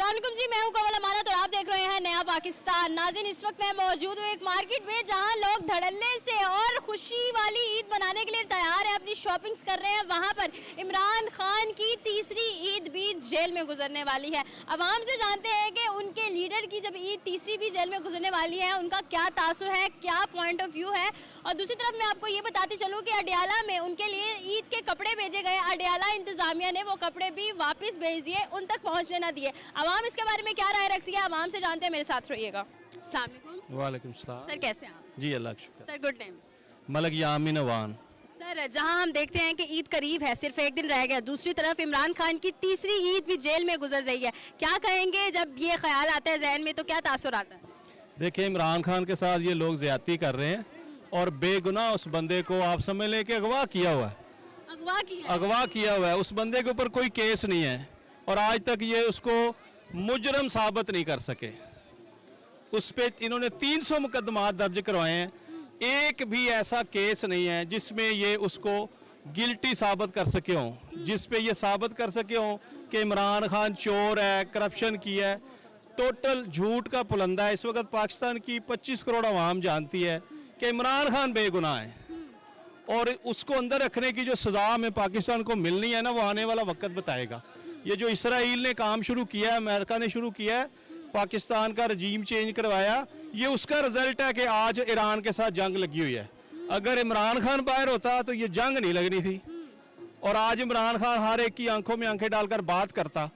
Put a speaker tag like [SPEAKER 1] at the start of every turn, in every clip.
[SPEAKER 1] अस्सलाम वालेकुम जी, मैं हूं कवल अमानत और आप देख रहे हैं नया पाकिस्तान। नाज़रीन, इस वक्त मैं मौजूद हूं एक मार्केट में जहां लोग धड़ल्ले से और खुशी वाली ईद मनाने के लिए तैयार हैं, अपनी शॉपिंग्स कर रहे हैं। वहां पर इमरान खान की तीसरी ईद भी जेल में गुजरने वाली है। अवाम से जानते हैं कि उनके लीडर की जब ईद तीसरी भी जेल में गुजरने वाली है, उनका क्या तासुर है, क्या पॉइंट ऑफ व्यू है। और दूसरी तरफ मैं आपको ये बताती चलूँ कि अडियाला में उनके लिए ईद के कपड़े भेजे गए, अडियाला इंतजामिया ने वो कपड़े भी वापस भेज दिए, उन तक पहुँचने ना दिए। अवाम इसके बारे में क्या राय रखती है, अवाम से जानते हैं, मेरे साथ रहिएगा। अस्सलाम वालेकुम।
[SPEAKER 2] वालेकुम सलाम।
[SPEAKER 1] सर कैसे हैं आप?
[SPEAKER 2] जी अल्लाह का शुक्र।
[SPEAKER 1] Sir good name?
[SPEAKER 2] Malak Yameen Awan.
[SPEAKER 1] Sir, जहां हम देखते हैं कि ईद करीब है, सिर्फ एक दिन रह गया, दूसरी तरफ इमरान खान की तीसरी ईद भी जेल में गुजर रही है, क्या कहेंगे जब ये ख्याल आता है जहन में, तो क्या तासुर आता है?
[SPEAKER 2] देखिए, इमरान खान के साथ ये लोग ज्यादती कर रहे हैं और बेगुनाह उस बंदे को आप समझ लें कि अगवा किया हुआ है। अगवा किया हुआ है, उस बंदे के ऊपर कोई केस नहीं है और आज तक ये उसको मुजरम साबित नहीं कर सके। उस पे इन्होंने 300 मुकदमा दर्ज करवाए हैं, एक भी ऐसा केस नहीं है जिसमें ये उसको गिल्टी साबित कर सके हों, जिस पे ये साबित कर सके हों कि इमरान खान चोर है, करप्शन किया है। टोटल झूठ का पुलंदा है। इस वक्त पाकिस्तान की 25 करोड़ आवाम जानती है कि इमरान खान बेगुनाह है और उसको अंदर रखने की जो सज़ा में पाकिस्तान को मिलनी है ना, वो आने वाला वक्त बताएगा। ये जो इसराइल ने काम शुरू किया है, अमेरिका ने शुरू किया है, पाकिस्तान का रजीम चेंज करवाया, ये उसका रिजल्ट है कि आज ईरान के साथ जंग लगी हुई है। अगर इमरान खान बाहर होता तो ये जंग नहीं लगनी थी और आज इमरान खान हर एक की आंखों में आंखें डालकर बात करता।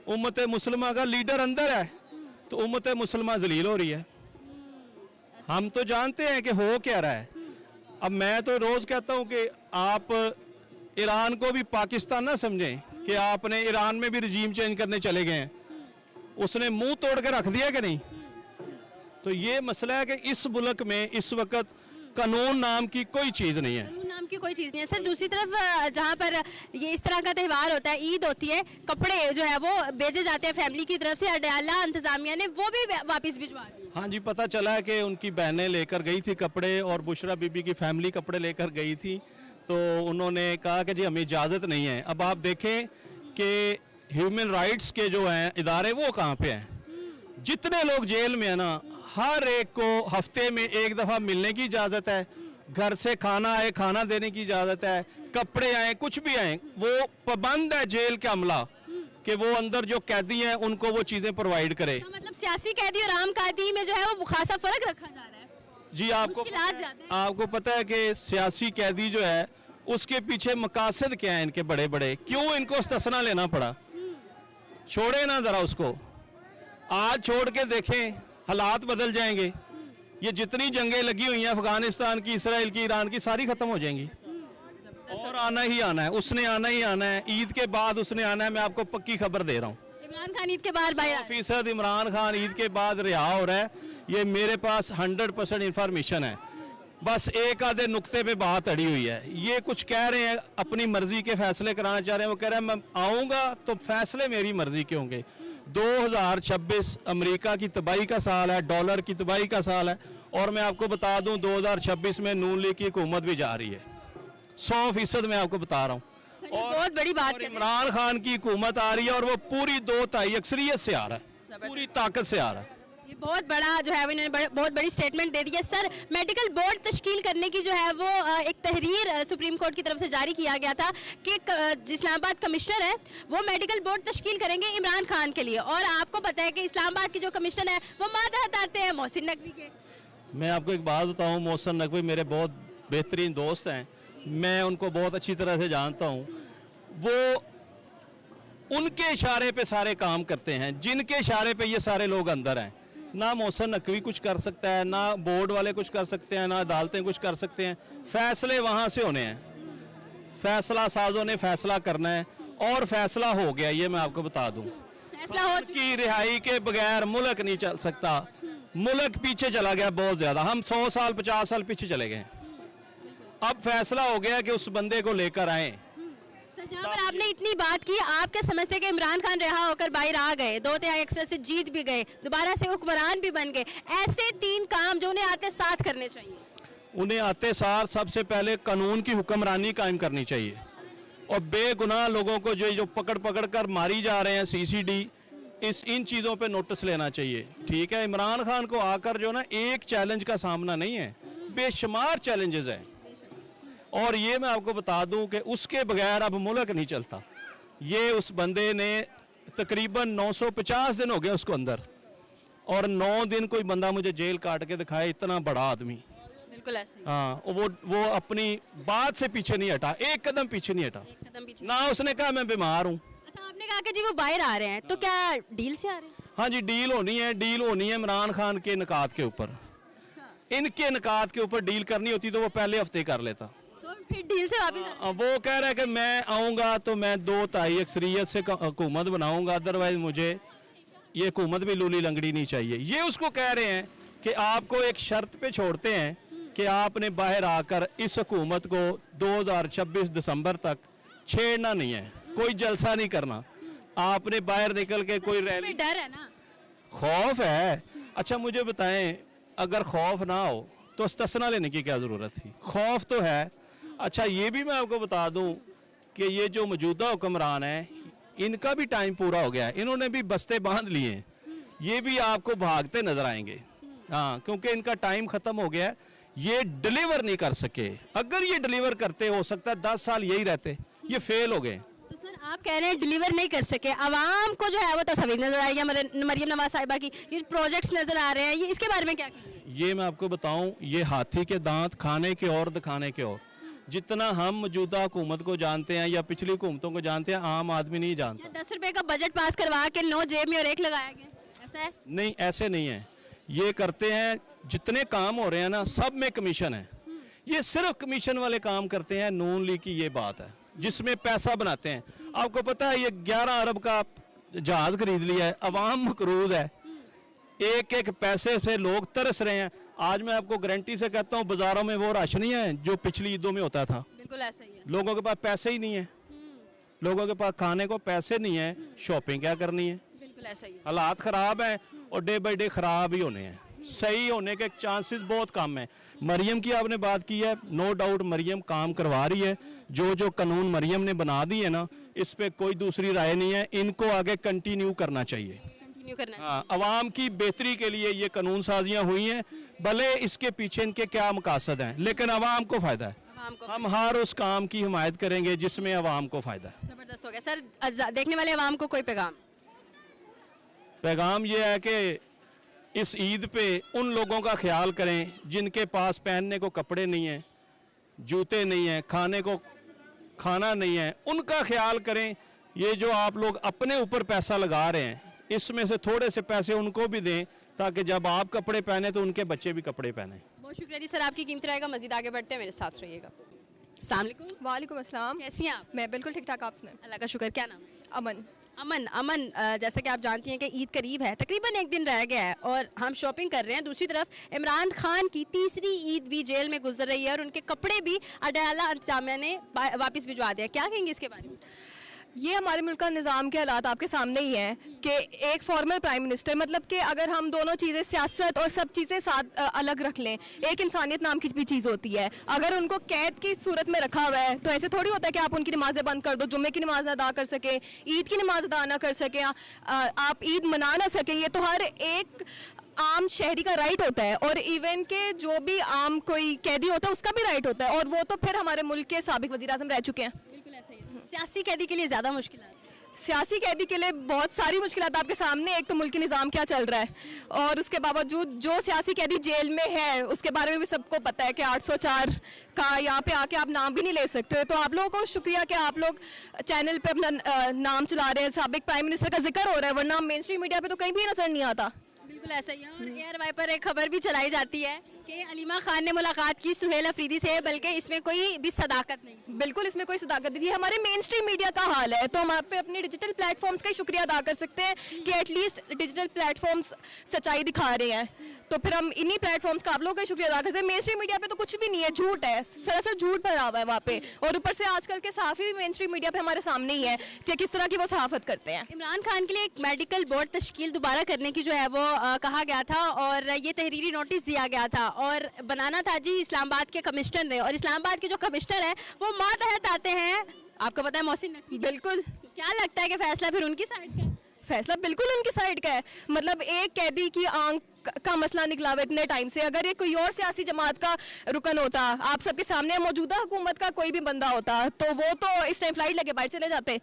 [SPEAKER 2] उम्मत मुसलमा का लीडर अंदर है तो उम्मत मुसलमा जलील हो रही है। हम तो जानते हैं कि हो क्या रहा है। अब मैं तो रोज कहता हूं कि आप ईरान को भी पाकिस्तान ना समझें कि आपने ईरान में भी रजीम चेंज करने चले गए हैं। उसने मुंह तोड़ के रख दिया कि नहीं? तो ये मसला है कि इस मुल्क में इस वक्त कानून नाम की कोई चीज़ नहीं है।
[SPEAKER 1] कानून नाम की कोई चीज़ नहीं है। सर, दूसरी तरफ जहाँ पर ये इस तरह का त्यौहार होता है, ईद होती है, कपड़े जो है वो भेजे जाते हैं फैमिली की तरफ से, अडियाला इंतजामिया ने वो भी वापस भिजवा दिए।
[SPEAKER 2] हाँ जी, पता चला है कि उनकी बहनें लेकर गई थी कपड़े और बुशरा बीबी की फैमिली कपड़े लेकर गई थी, तो उन्होंने कहा कि जी हमें इजाज़त नहीं है। अब आप देखें कि ह्यूमन राइट्स के जो हैं इदारे वो कहाँ पे हैं। जितने लोग जेल में है ना, हर एक को हफ्ते में एक दफ़ा मिलने की इजाज़त है, घर से खाना आए खाना देने की इजाज़त है, कपड़े आए कुछ भी आए, वो पाबंद है जेल का अमला कि वो अंदर जो कैदी हैं उनको वो चीज़ें प्रोवाइड करे।
[SPEAKER 1] मतलब सियासी कैदी और आम कैदी में जो है वो खासा फर्क रखा जा रहा है।
[SPEAKER 2] जी, आपको पता है कि सियासी कैदी जो है उसके पीछे मकासद क्या है इनके बड़े बड़े, क्यों इनको इस्तेस्ना लेना पड़ा? छोड़े ना ज़रा उसको, आज छोड़ के देखें, हालात बदल जाएंगे। ये जितनी जंगें लगी हुई हैं अफगानिस्तान की, इसराइल की, ईरान की, सारी खत्म हो जाएंगी और आना ही आना है, उसने आना ही आना है। ईद के बाद उसने आना है, मैं आपको पक्की खबर दे रहा हूँ।
[SPEAKER 1] इमरान खान ईद के बाद
[SPEAKER 2] 100% इमरान खान ईद के बाद रिहा हो रहा है, ये मेरे पास 100% इंफॉर्मेशन है। बस एक आधे नुक्ते पे बात अड़ी हुई है। ये कुछ कह रहे हैं अपनी मर्जी के फैसले कराना चाह रहे हैं, वो कह रहे हैं मैं आऊँगा तो फैसले मेरी मर्जी के होंगे। 2026 अमेरिका की तबाही का साल है, डॉलर की तबाही का साल है और मैं आपको बता दूं 2026 में नून लीग की हुकूमत भी जा रही है, 100% मैं आपको बता रहा हूँ। और
[SPEAKER 1] बहुत बड़ी बात है।
[SPEAKER 2] इमरान खान की हुकूमत आ रही है और वो पूरी 2/3 अक्सरियत से आ रहा है, पूरी ताकत से आ रहा है।
[SPEAKER 1] ये बहुत बड़ा जो है इन्होंने बहुत बड़ी स्टेटमेंट दे दी है। सर, मेडिकल बोर्ड तश्कील करने की जो है वो एक तहरीर सुप्रीम कोर्ट की तरफ से जारी किया गया था कि इस्लामाबाद कमिश्नर है वो मेडिकल बोर्ड तश्कील करेंगे इमरान खान के लिए, और आपको पता है कि इस्लामाबाद के जो कमिश्नर है वो मातहत आते हैं मोहसिन नकवी के।
[SPEAKER 2] मैं आपको एक बात बताऊँ, मोहसिन नकवी मेरे बहुत बेहतरीन दोस्त हैं, मैं उनको बहुत अच्छी तरह से जानता हूँ। वो उनके इशारे पे सारे काम करते हैं, जिनके इशारे पे ये सारे लोग अंदर हैं। ना मोहसिन नकवी कुछ कर सकता है, ना बोर्ड वाले कुछ कर सकते हैं, ना अदालतें कुछ कर सकते हैं। फैसले वहाँ से होने हैं, फैसला साजों ने फैसला करना है और फैसला हो गया, ये मैं आपको बता दूँ।
[SPEAKER 1] फैसला हो
[SPEAKER 2] की रिहाई के बगैर मुल्क नहीं चल सकता। मुल्क पीछे चला गया बहुत ज़्यादा, हम 100 साल 50 साल पीछे चले गए। अब फैसला हो गया कि उस बंदे को लेकर आए।
[SPEAKER 1] सर, जहाँ पर आपने इतनी बात की, आप क्या समझते कि इमरान खान रिहा होकर बाहर आ गए, 2/3 अक्सर से जीत भी गए, दोबारा से हुक्मरान भी बन गए, ऐसे 3 काम जो उन्हें आते साथ करने चाहिए?
[SPEAKER 2] उन्हें आते साथ सबसे पहले कानून की हुक्मरानी कायम करनी चाहिए और बेगुनाह लोगों को जो पकड़ पकड़ कर मारी जा रहे हैं, CCD, इन चीज़ों पे नोटिस लेना चाहिए। ठीक है, इमरान खान को आकर जो ना एक चैलेंज का सामना नहीं है, बेशुमार चैलेंजेस हैं। और ये मैं आपको बता दूं कि उसके बगैर अब मुल्क नहीं चलता। ये उस बंदे ने तकरीबन 950 दिन हो गए उसको अंदर, और 9 दिन कोई बंदा मुझे जेल काट के दिखाए, इतना बड़ा आदमी।
[SPEAKER 1] बिल्कुल ऐसे ही।
[SPEAKER 2] हाँ, वो अपनी बात से पीछे नहीं हटा, एक कदम पीछे नहीं हटा।
[SPEAKER 1] एक कदम पीछे।
[SPEAKER 2] ना उसने कहा मैं बीमार हूँ।
[SPEAKER 1] अच्छा, आपने कहा कि जी वो बाहर आ रहे हैं, तो क्या डील से आ रहे हैं?
[SPEAKER 2] हाँ जी, डील होनी है इमरान खान के निकात के ऊपर। इनके निकात के ऊपर डील करनी होती तो वो पहले हफ्ते कर लेता।
[SPEAKER 1] तो फिर डील से वापस आ
[SPEAKER 2] वो कह रहा है कि मैं आऊँगा तो मैं 2/3 अक्सरियत से हुकूमत बनाऊँगा, अदरवाइज मुझे ये हुकूमत भी लूली लंगड़ी नहीं चाहिए। ये उसको कह रहे हैं कि आपको एक शर्त पे छोड़ते हैं कि आपने बाहर आकर इस हुकूमत को 2026 दिसंबर तक छेड़ना नहीं है, कोई जलसा नहीं करना, आपने बाहर निकल के कोई रैली।
[SPEAKER 1] डर है ना,
[SPEAKER 2] खौफ है। अच्छा मुझे बताएं, अगर खौफ ना हो तो इस्तिस्ना लेने की क्या ज़रूरत थी? खौफ तो है। अच्छा ये भी मैं आपको बता दूं कि ये जो मौजूदा हुक्मरान है, इनका भी टाइम पूरा हो गया है, इन्होंने भी बस्ते बांध लिए हैं, ये भी आपको भागते नजर आएंगे। हाँ, क्योंकि इनका टाइम ख़त्म हो गया है, ये डिलीवर नहीं कर सके। अगर ये डिलीवर करते, हो सकता है 10 साल यही रहते, ये फेल हो गए।
[SPEAKER 1] तो सर आप कह रहे हैं डिलीवर नहीं कर सके, आवाम को जो है वो तस्वीर नजर आ रही है मरियम नवाज साहिबा की, ये प्रोजेक्ट्स नजर आ रहे हैं, ये इसके बारे में क्या कहेंगे?
[SPEAKER 2] ये मैं आपको बताऊं, ये हाथी के दांत खाने के और दिखाने के और। जितना हम मौजूदा हुकूमत को जानते हैं या पिछली हुकूमतों को जानते हैं, आम आदमी नहीं जानता।
[SPEAKER 1] 10 रुपए का बजट पास करवा के 9 जेब में और 1 लगाया गया, ऐसा है?
[SPEAKER 2] नहीं, ऐसे नहीं है। ये करते हैं, जितने काम हो रहे हैं ना, सब में कमीशन है। ये सिर्फ कमीशन वाले काम करते हैं। नून लीग की ये बात है, जिसमें पैसा बनाते हैं। आपको पता है ये 11 अरब का जहाज खरीद लिया है, अवाम मकरूज है, एक एक पैसे से लोग तरस रहे हैं। आज मैं आपको गारंटी से कहता हूँ, बाजारों में वो राशन नहीं है जो पिछली ईदों में होता था।
[SPEAKER 1] बिल्कुल ऐसा ही है।
[SPEAKER 2] लोगों के पास पैसे ही नहीं है, लोगों के पास खाने को पैसे नहीं है, शॉपिंग क्या करनी है?
[SPEAKER 1] बिल्कुल ऐसा ही है।
[SPEAKER 2] हालात ख़राब हैं और डे बाई डे ख़राब ही होने हैं। सही होने के चांसेस बहुत कम है। मरियम की आपने बात की है, नो डाउट मरियम काम करवा रही है। जो कानून मरियम ने बना दिए है ना, इस पे कोई दूसरी राय नहीं है। इनको आगे कंटिन्यू करना चाहिए। हाँ, अवाम की बेहतरी के लिए ये कानून साजियाँ हुई हैं, भले इसके पीछे इनके क्या मकासद हैं, लेकिन अवाम को फ़ायदा है। हम हर उस काम की हिमायत करेंगे जिसमें अवाम को फ़ायदा है।
[SPEAKER 1] जबरदस्त हो गया सर। देखने वाले अवाम को कोई
[SPEAKER 2] पैगाम ये है कि इस ईद पे उन लोगों का ख्याल करें जिनके पास पहनने को कपड़े नहीं हैं, जूते नहीं हैं, खाने को खाना नहीं है, उनका ख्याल करें। ये जो आप लोग अपने ऊपर पैसा लगा रहे हैं, इसमें से थोड़े से पैसे उनको भी दें, ताकि जब आप कपड़े पहने तो उनके बच्चे भी कपड़े पहने।
[SPEAKER 1] बहुत शुक्रिया जी सर, आपकी कीमती राय का मजीद आगे बढ़ते हैं, मेरे साथ रहिएगा। अस्सलाम वालेकुम।
[SPEAKER 3] वालेकुम अस्सलाम।
[SPEAKER 1] कैसी हैं आप?
[SPEAKER 3] मैं बिल्कुल ठीक ठाक, आप सुनाएं?
[SPEAKER 1] अल्लाह का शुक्र। क्या नाम है?
[SPEAKER 3] अमन।
[SPEAKER 1] अमन, जैसा कि आप जानती हैं कि ईद करीब है, तकरीबन 1 दिन रह गया है और हम शॉपिंग कर रहे हैं। दूसरी तरफ इमरान खान की तीसरी ईद भी जेल में गुजर रही है और उनके कपड़े भी अडाला इंतजामिया ने वापस भिजवा दिया। क्या कहेंगे इसके बारे में?
[SPEAKER 3] ये हमारे मुल्क का निज़ाम के हालात आपके सामने ही हैं कि एक फॉर्मल प्राइम मिनिस्टर, मतलब कि अगर हम दोनों चीज़ें, सियासत और सब चीज़ें साथ अलग रख लें, एक इंसानियत नाम की भी चीज़ होती है। अगर उनको कैद की सूरत में रखा हुआ है तो ऐसे थोड़ी होता है कि आप उनकी नमाज़ें बंद कर दो, जुम्मे की नमाज़ अदा कर सके, ईद की नमाज़ अदा ना कर सके, आप ईद मना ना सके। ये तो हर एक आम शहरी का राइट होता है, और इवन के जो भी आम कोई कैदी होता है उसका भी राइट होता है, और वो तो फिर हमारे मुल्क के साबिक वज़ीर आज़म रह चुके हैं।
[SPEAKER 1] बिल्कुल ऐसा ही है। सियासी कैदी के लिए ज़्यादा मुश्किल है।
[SPEAKER 3] सियासी कैदी के लिए बहुत सारी मुश्किलात आपके सामने। एक तो मुल्की निज़ाम क्या चल रहा है, और उसके बावजूद जो सियासी कैदी जेल में है उसके बारे में भी सबको पता है कि 804 का यहाँ पे आके आप नाम भी नहीं ले सकते। तो आप लोगों को शुक्रिया कि आप लोग चैनल पे अपना नाम चला रहे हैं, साबिक प्राइम मिनिस्टर का जिक्र हो रहा है, वरना मेन स्ट्रीम मीडिया पे तो कहीं भी नजर नहीं आता।
[SPEAKER 1] बिल्कुल ऐसा ही है। और एयर वाई पर एक खबर भी चलाई जाती है कि अलीमा खान ने मुलाकात की सुहेल अफरीदी से, बल्कि इसमें कोई भी सदाकत नहीं।
[SPEAKER 3] बिल्कुल इसमें कोई सदाकत नहीं थी। हमारे मेन स्ट्रीम मीडिया का हाल है, तो हम आप पे अपने डिजिटल प्लेटफॉर्म्स का ही शुक्रिया अदा कर सकते हैं कि एटलीस्ट डिजिटल प्लेटफॉर्म्स सच्चाई दिखा रहे हैं। तो फिर हम इन्हीं प्लेटफॉर्म्स का आप लोगों का शुक्रिया अदा कर सकते हैं। मेन स्ट्रीम मीडिया पे तो कुछ भी नहीं है, झूठ है, सरासर झूठ भरा हुआ है वहाँ पे। और ऊपर से आजकल के सहाफ़ी भी मेन स्ट्रीम मीडिया पे हमारे सामने ही है कि किस तरह की वो सहाफ़त करते हैं।
[SPEAKER 1] इमरान खान के लिए एक मेडिकल बोर्ड तश्कील दोबारा करने की जो है वो कहा गया था, और ये तहरीरी नोटिस दिया गया था, और बनाना था जी इस्लामाबाद के कमिश्नर ने। और इस्लामाबाद के जो कमिश्नर है वो मातहत आते हैं, आपको पता है, मोहसिन नकवी।
[SPEAKER 3] बिल्कुल।
[SPEAKER 1] क्या लगता है कि फैसला फिर उनकी साइड का?
[SPEAKER 3] फैसला बिल्कुल उनकी साइड का है। मतलब एक कैदी की आंख का मसला निकला हुआ इतने टाइम से, अगर ये कोई और सियासी जमात का रुकन होता, आप सबके सामने मौजूदा हुकूमत का कोई भी बंदा होता, तो वो तो इस टाइम फ्लाइट लेके बाहर चले जाते।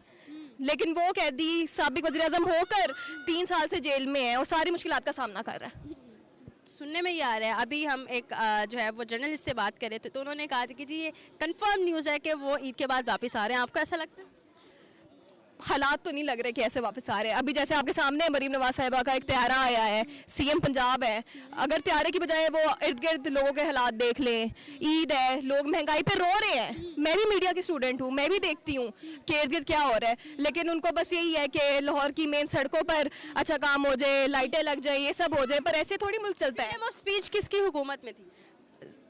[SPEAKER 3] लेकिन वो कैदी साबिक वज़ीर आज़म होकर 3 साल से जेल में है और सारी मुश्किलात का सामना कर रहा है।
[SPEAKER 1] सुनने में ये आ रहा है, अभी हम एक जो है वो जर्नलिस्ट से बात कर रहे थे, तो उन्होंने कहा था कि जी ये कंफर्म न्यूज़ है कि वो ईद के बाद वापस आ रहे हैं। आपको ऐसा लगता है?
[SPEAKER 3] हालात तो नहीं लग रहे कि ऐसे वापस आ रहे हैं। अभी जैसे आपके सामने मरीम नवाज साहिबा का एक त्यारा आया है, सीएम पंजाब है, अगर त्यारे की बजाय वो इर्द गिर्द लोगों के हालात देख लें, ईद है, लोग महंगाई पे रो रहे हैं। मैं भी मीडिया की स्टूडेंट हूँ, मैं भी देखती हूँ कि इर्द गिर्द क्या हो रहा है, लेकिन उनको बस यही है कि लाहौर की मेन सड़कों पर अच्छा काम हो जाए, लाइटें लग जाए, ये सब हो जाए, पर ऐसे थोड़ी मुल्क चलता है।
[SPEAKER 1] फ्रीडम ऑफ स्पीच किसकी हुकूमत में थी?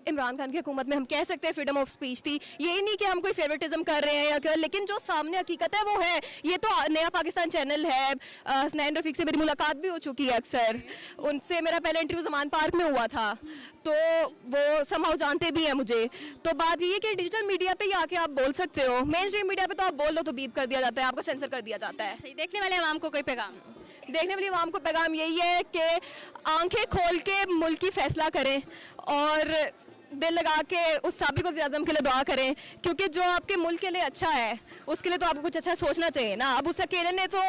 [SPEAKER 3] इमरान खान की हुकूमत में हम कह सकते हैं फ्रीडम ऑफ स्पीच थी। यही नहीं कि हम कोई फेवरेटिज्म कर रहे हैं या क्या, लेकिन जो सामने हकीकत है वो है। ये तो नया पाकिस्तान चैनल है, हसनैन रफ़ीक से मेरी मुलाकात भी हो चुकी है अक्सर, उनसे मेरा पहला इंटरव्यू ज़मान पार्क में हुआ था, तो वो समहाउ जानते भी हैं मुझे। तो बात ये है कि डिजिटल मीडिया पे ही आके आप बोल सकते हो, मेन स्ट्रीम मीडिया पे तो आप बोल लो तो बीप कर दिया जाता है, आपको सेंसर कर दिया जाता है।
[SPEAKER 1] सही। देखने वाले आवाम को कोई पैगाम?
[SPEAKER 3] देखने वाली आवाम को पैगाम यही है कि आंखें खोल के मुल्क की फैसला करें और दिल लगा के उस साबिक वज़ीर आज़म के लिए दुआ करें, क्योंकि जो आपके मुल्क के लिए अच्छा है उसके लिए तो आपको कुछ अच्छा सोचना चाहिए ना। अब उस अकेले ने तो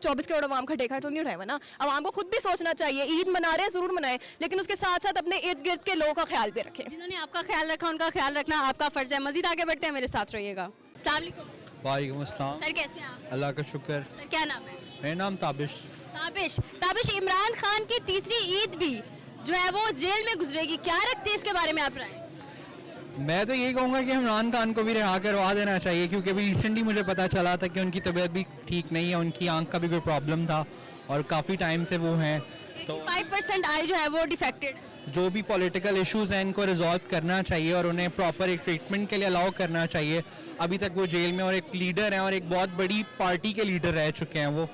[SPEAKER 3] 24 करोड़ आवाम का टेका तो नहीं उठाया ना, आवाम को खुद भी सोचना चाहिए। ईद मना रहे हैं, ज़रूर मनाएं, लेकिन उसके साथ साथ अपने इर्द गिर्द के लोगों का ख्याल भी रखें।
[SPEAKER 1] जिन्होंने आपका ख्याल रखा उनका ख्याल रखना आपका फ़र्ज़ है। मज़ीद आगे बढ़ते हैं, मेरे साथ रहिएगा। अस्सलाम वालेकुम।
[SPEAKER 4] वालेकुम अस्सलाम।
[SPEAKER 1] सर कैसे हैं आप?
[SPEAKER 4] अल्लाह का शुक्र।
[SPEAKER 1] सर क्या नाम है?
[SPEAKER 4] मेरा नाम ताबिश।
[SPEAKER 1] ताबिश, इमरान खान की तीसरी ईद भी जो है वो जेल में गुजरेगी, क्या रखते हैं इसके बारे में आप राय?
[SPEAKER 4] मैं तो यही कहूँगा कि इमरान खान को भी रिहा करवा देना चाहिए, क्योंकि अभी रिसेंटली मुझे पता चला था कि उनकी तबीयत भी ठीक नहीं है, उनकी आंख का भी कोई प्रॉब्लम था और काफ़ी टाइम से वो हैं। तो
[SPEAKER 1] 5% आई जो है वो डिफेक्टेड।
[SPEAKER 4] जो भी पॉलिटिकल इश्यूज हैं इनको रिजॉल्व करना चाहिए और उन्हें प्रॉपर एक ट्रीटमेंट के लिए अलाउ करना चाहिए। अभी तक वो जेल में और एक लीडर हैं और एक बहुत बड़ी पार्टी के लीडर रह चुके हैं वो,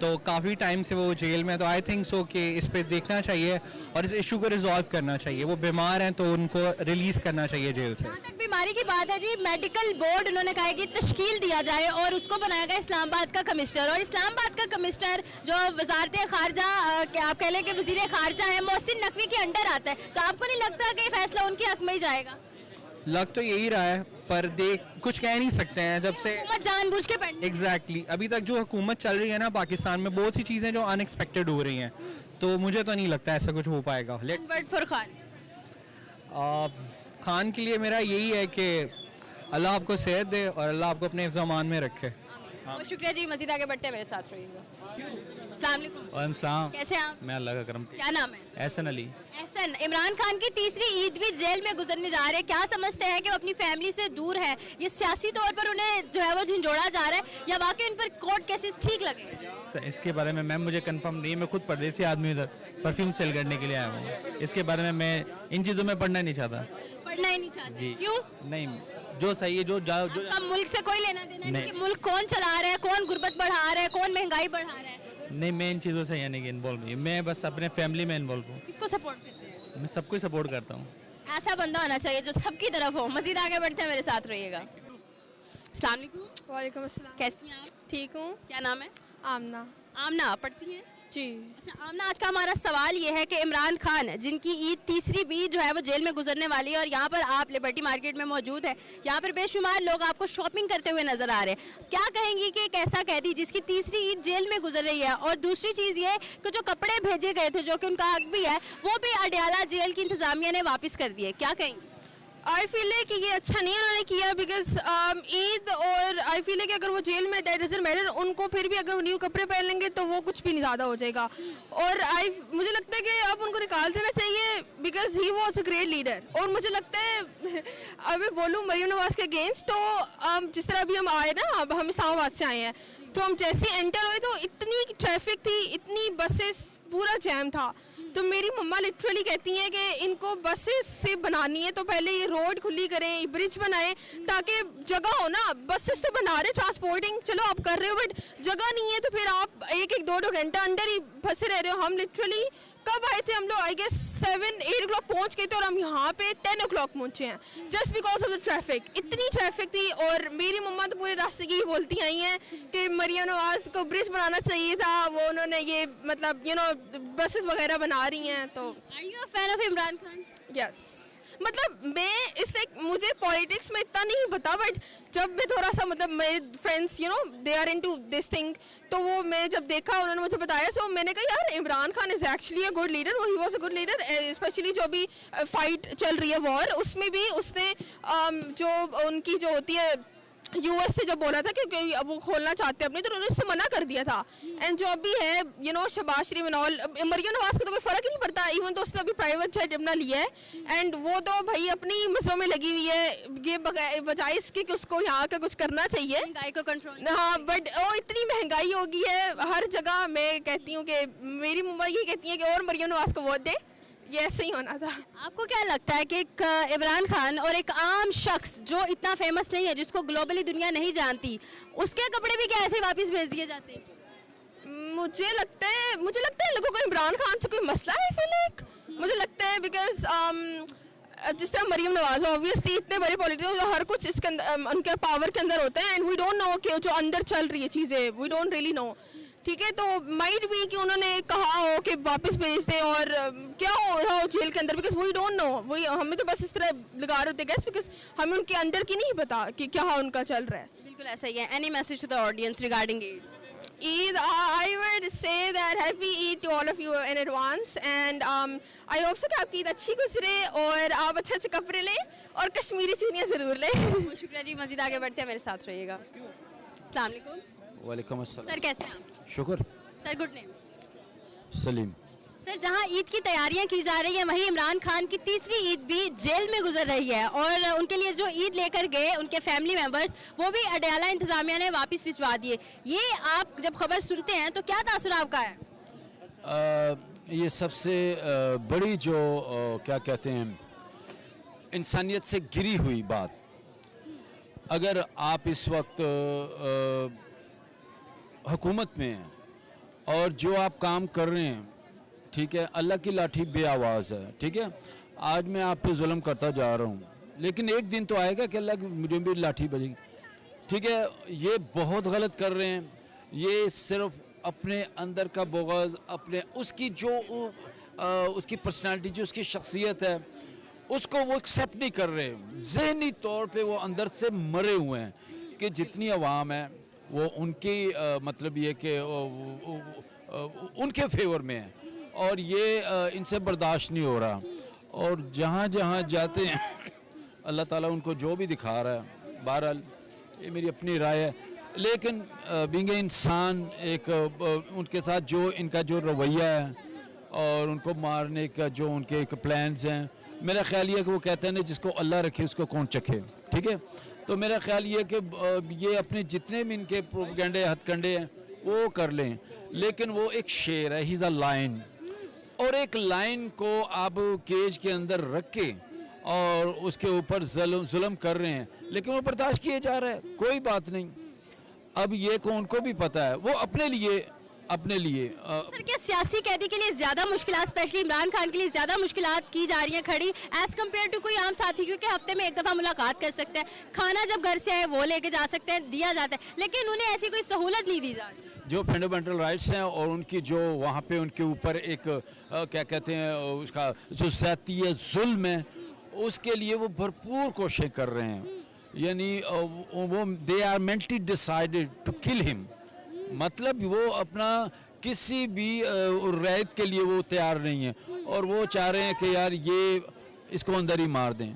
[SPEAKER 4] तो काफ़ी टाइम से वो जेल में, तो आई थिंक सो कि इस पे देखना चाहिए और इस इशू को रिजॉल्व करना चाहिए। वो बीमार हैं तो उनको रिलीज़ करना चाहिए जेल से।
[SPEAKER 1] जहाँ तक बीमारी की बात है जी, मेडिकल बोर्ड उन्होंने कहा है कि तश्कील दिया जाए और उसको बनाया गया इस्लामाबाद का कमिश्नर, और इस्लामाबाद का कमिश्नर जो वजारत खारजा आप कह लें कि वजीर खारजा है, मोहसिन नकवी के अंडर आता है, तो आपको नहीं लगता कि फैसला उनके हक में ही जाएगा?
[SPEAKER 4] लग तो यही रहा है, पर देख कुछ कह नहीं सकते हैं जब से
[SPEAKER 1] जानबूझ के पेंडिंग।
[SPEAKER 4] एग्जैक्टली अभी तक जो हुकूमत चल रही है ना पाकिस्तान में, बहुत सी चीज़ें जो अनएक्सपेक्टेड हो रही हैं, तो मुझे तो नहीं लगता ऐसा कुछ हो पाएगा।
[SPEAKER 1] Word for Khan.
[SPEAKER 4] खान के लिए मेरा यही है कि अल्लाह आपको सेहत दे और अल्लाह आपको अपने ज़मान में रखे।
[SPEAKER 1] बहुत शुक्रिया जी, मजीद आगे बढ़ते हैं, मेरे साथ रहिएगा। अस्सलाम वालेकुम।
[SPEAKER 2] सलाम।
[SPEAKER 1] कैसे हैं आप?
[SPEAKER 2] मैं अल्लाह का करम।
[SPEAKER 1] क्या नाम है?
[SPEAKER 2] एहसन अली।
[SPEAKER 1] एहसन, इमरान खान की तीसरी ईद भी जेल में गुजरने जा रहे हैं, क्या समझते हैं कि वो अपनी फैमिली से दूर है, ये सियासी तौर पर उन्हें जो है वो झंझोड़ा जा रहा है या वाकई उन पर कोर्ट केसेस ठीक लगे?
[SPEAKER 2] इसके बारे में मैम मुझे कंफर्म नहीं है, मैं खुद परदेसी आदमी उधर परफ्यूम सेल करने के लिए आया हूँ। इसके बारे में मैं इन चीज़ों में पढ़ना नहीं चाहता।
[SPEAKER 1] पढ़ना ही नहीं चाहते?
[SPEAKER 2] जी।
[SPEAKER 1] क्यों?
[SPEAKER 2] नहीं, जो सही है जो
[SPEAKER 1] आपका मुल्क से कोई लेना देना नहीं
[SPEAKER 2] नहीं।
[SPEAKER 1] कि मुल्क कौन चला रहा है, कौन गुर्बत बढ़ा रहा है, कौन महंगाई बढ़ा रहा है?
[SPEAKER 2] नहीं, मैं इन चीज़ों से यानी कि इन्वॉल्व नहीं, मैं बस अपने फैमिली में इन्वॉल्व हूँ।
[SPEAKER 1] किसको सपोर्ट करते हैं?
[SPEAKER 2] मैं सबको सपोर्ट करता हूँ।
[SPEAKER 1] ऐसा बंदा होना चाहिए जो सबकी तरफ हो। मजीद आगे बढ़ते हैं, मेरे साथ रहिएगा। अस्सलाम वालेकुम।
[SPEAKER 5] वालेकुम अस्सलाम।
[SPEAKER 1] कैसी हैं आप?
[SPEAKER 5] ठीक हूँ।
[SPEAKER 1] क्या नाम है?
[SPEAKER 5] आमना।
[SPEAKER 1] आमना, पढ़ती हैं?
[SPEAKER 5] जी।
[SPEAKER 1] अच्छा आमना, आज का हमारा सवाल ये है कि इमरान खान जिनकी ईद तीसरी भी जो है वो जेल में गुजरने वाली है, और यहाँ पर आप लिबर्टी मार्केट में मौजूद है, यहाँ पर बेशुमार लोग आपको शॉपिंग करते हुए नजर आ रहे हैं, क्या कहेंगी कि एक ऐसा कैदी जिसकी तीसरी ईद जेल में गुजर रही है, और दूसरी चीज़ ये कि जो कपड़े भेजे गए थे जो कि उनका हक भी है, वो भी अडयाला जेल की इंतजामिया ने वापस कर दिए, क्या कहेंगी?
[SPEAKER 5] आई फील है कि ये अच्छा नहीं उन्होंने किया, बिकॉज ईद और आई फील है कि अगर वो जेल में दैट डजंट मैटर, उनको फिर भी अगर वो न्यू कपड़े पहन लेंगे तो वो कुछ भी नहीं ज़्यादा हो जाएगा। और मुझे लगता है कि अब उनको निकाल देना चाहिए, because he was a great leader. और मुझे लगता है अगर बोलूँ मरीम नवाज के अगेंस्ट, तो जिस तरह अभी हम आए ना, अब हम इस्लामाबाद से आए हैं, तो हम जैसे एंटर हुए तो इतनी ट्रैफिक थी, इतनी बसेस, पूरा जैम था। तो मेरी मम्मा लिटरली कहती हैं कि इनको बसेस से बनानी है तो पहले ये रोड खुली करें, ब्रिज बनाएं, ताकि जगह हो ना। बसेस तो बना रहे, ट्रांसपोर्टिंग चलो आप कर रहे हो, बट जगह नहीं है तो फिर आप 1-1, 2-2 घंटा अंदर ही फंसे रह रहे हो। हम लिटरली कब आए थे हम लोग, आई गेस 7-8 o'clock पहुंच गए थे और हम यहाँ पे 10 o'clock पहुंचे हैं, just because of the traffic. इतनी ट्रैफिक थी और मेरी मम्मा तो पूरे रास्ते की बोलती आई हैं कि मरियम नवाज को ब्रिज बनाना चाहिए था, वो उन्होंने ये मतलब बसेस वगैरह बना रही हैं। तो
[SPEAKER 1] are you a fan of Imran Khan?
[SPEAKER 5] Yes, मतलब मैं इसलिए मुझे पॉलिटिक्स में इतना नहीं पता, बट जब मैं थोड़ा सा मतलब मेरे friends they are into this thing, तो वो मैं जब देखा उन्होंने मुझे बताया, सो मैंने कहा यार Imran Khan is actually a good leader, he was a good leader. Specially जो अभी फाइट चल रही है वॉर, उसमें भी उसने जो उनकी जो होती है यूएस से जब बोला था कि वो खोलना चाहते हैं अपनी, तो उन्होंने उससे मना कर दिया था। एंड जो अभी है शहबाज शरीफ एंड ऑल, मरियम नवाज का तो कोई फ़र्क ही नहीं पड़ता, इवन तो उसने अभी प्राइवेट जेट अपना लिया है एंड वो तो भाई अपनी मज़ों में लगी हुई है, ये बजाय इसके कि उसको यहाँ का कुछ करना चाहिए,
[SPEAKER 1] महंगाई को कंट्रोल।
[SPEAKER 5] हाँ, बट वो इतनी महंगाई हो गई है हर जगह। मैं कहती हूँ कि मेरी मम्मा ये कहती है कि और मरियम नवाज को वोट दे, ये ऐसे ही होना था।
[SPEAKER 1] आपको क्या लगता है कि एक इमरान खान और एक आम शख्स जो इतना फेमस नहीं है, जिसको ग्लोबली दुनिया नहीं जानती, उसके कपड़े भी क्या ऐसे वापस भेज दिए जाते हैं?
[SPEAKER 5] मुझे लगता है लोगों को इमरान खान से कोई मसला है, फील लाइक मुझे लगता है बिकॉज जिस तरह मरियम नवाज ऑब्वियसली इतने बड़े पॉलिटिशियन जो हर कुछ इसके अंदर उनके पावर के अंदर होता है, एंड वी डोंट नो कि जो अंदर चल रही है चीज़ें, वी डोंट रियली नो। ठीक है, तो माइट भी कि उन्होंने कहा हो कि वापस भेज दें और क्या हो रहा हो जेल के अंदर, बिकॉज वी डोंट नो, वही हमें तो बस इस तरह लगा रहे होते गैस, बिकॉज हमें उनके अंदर की नहीं पता कि क्या उनका चल रहा है।
[SPEAKER 1] बिल्कुल ऐसा ही है। Any message to the audience regarding
[SPEAKER 5] Eid, I would say that happy Eid to all of you in advance, and I hope so कि आपकी ईद अच्छी गुजरे और आप अच्छे अच्छे कपड़े लें और कश्मीरी चुनियाँ ज़रूर लें।
[SPEAKER 1] बहुत शुक्रिया जी, मज़ीद आगे बढ़ते हैं, मेरे साथ रहिएगा। अस्सलाम वालेकुम।
[SPEAKER 6] वालेकुम अस्सलाम।
[SPEAKER 1] सर कैसे हैं आप?
[SPEAKER 6] शुक्र।
[SPEAKER 1] Sir good name?
[SPEAKER 6] Salim.
[SPEAKER 1] Sir, जहां ईद की तैयारियां की जा रही हैं, वहीं इमरान खान की तीसरी ईद भी जेल में गुजर रही है और उनके लिए जो ईद लेकर गए उनके फैमिली मेंबर्स, वो भी अडयाला इंतजामिया ने वापस भिजवा दिए। ये आप जब खबर सुनते हैं तो क्या तासुर आपका है?
[SPEAKER 6] ये सबसे बड़ी जो क्या कहते हैं इंसानियत से गिरी हुई बात। अगर आप इस वक्त हुकूमत में हैं और जो आप काम कर रहे हैं, ठीक है, अल्लाह की लाठी बे आवाज़ है, ठीक है, आज मैं आप पे जुल्म करता जा रहा हूँ, लेकिन एक दिन तो आएगा कि अल्लाह की मुझे भी लाठी बजेगी, ठीक है। ये बहुत गलत कर रहे हैं, ये सिर्फ अपने अंदर का बोगज़, अपने उसकी जो उसकी पर्सनालिटी, जो उसकी शख्सियत है, उसको वो एक्सेप्ट नहीं कर रहे। ज़हनी तौर पे वो अंदर से मरे हुए हैं कि जितनी अवाम है वो उनकी मतलब ये कि उनके फेवर में है और ये इनसे बर्दाश्त नहीं हो रहा। और जहाँ जहाँ जाते हैं अल्लाह ताला उनको जो भी दिखा रहा है, बहरहाल ये मेरी अपनी राय है, लेकिन बीइंग इंसान एक उनके साथ जो इनका जो रवैया है और उनको मारने का जो उनके एक प्लान्स हैं, मेरा ख्याल ये है कि वो कहते हैं ना जिसको अल्लाह रखे उसको कौन चखे, ठीक है। तो मेरा ख्याल ये है कि ये अपने जितने भी इनके प्रोपेगेंडे हथकंडे हैं वो कर लें, लेकिन वो एक शेर है, ही इज़ अ लायन, और एक लाइन को आप केज के अंदर रख के और उसके ऊपर जुल्म कर रहे हैं, लेकिन वो बर्दाश्त किए जा रहा है, कोई बात नहीं। अब ये को उनको भी पता है, वो अपने लिए
[SPEAKER 1] सर, क्या सियासी कैदी के लिए ज़्यादा मुश्किलात, स्पेशली इमरान खान के लिए ज़्यादा मुश्किलात की जा रही हैं खड़ी एज़ कम्पेयर टू कोई आम साथी? क्योंकि हफ्ते में एक दफ़ा मुलाकात कर सकते हैं, खाना जब घर से आए वो लेके जा सकते हैं, दिया जाता है, लेकिन उन्हें ऐसी कोई सहूलत नहीं दी जा रही।
[SPEAKER 6] जो फंडामेंटल राइट्स हैं और उनकी जो वहाँ पे उनके ऊपर एक क्या कहते हैं उसका जो ज़्यादती है, जुल्म है, उसके लिए वो भरपूर कोशिश कर रहे हैं। यानी वो they are mentally decided to kill him, मतलब वो अपना किसी भी रैयत के लिए वो तैयार नहीं है और वो चाह रहे हैं कि यार ये इसको अंदर ही मार दें।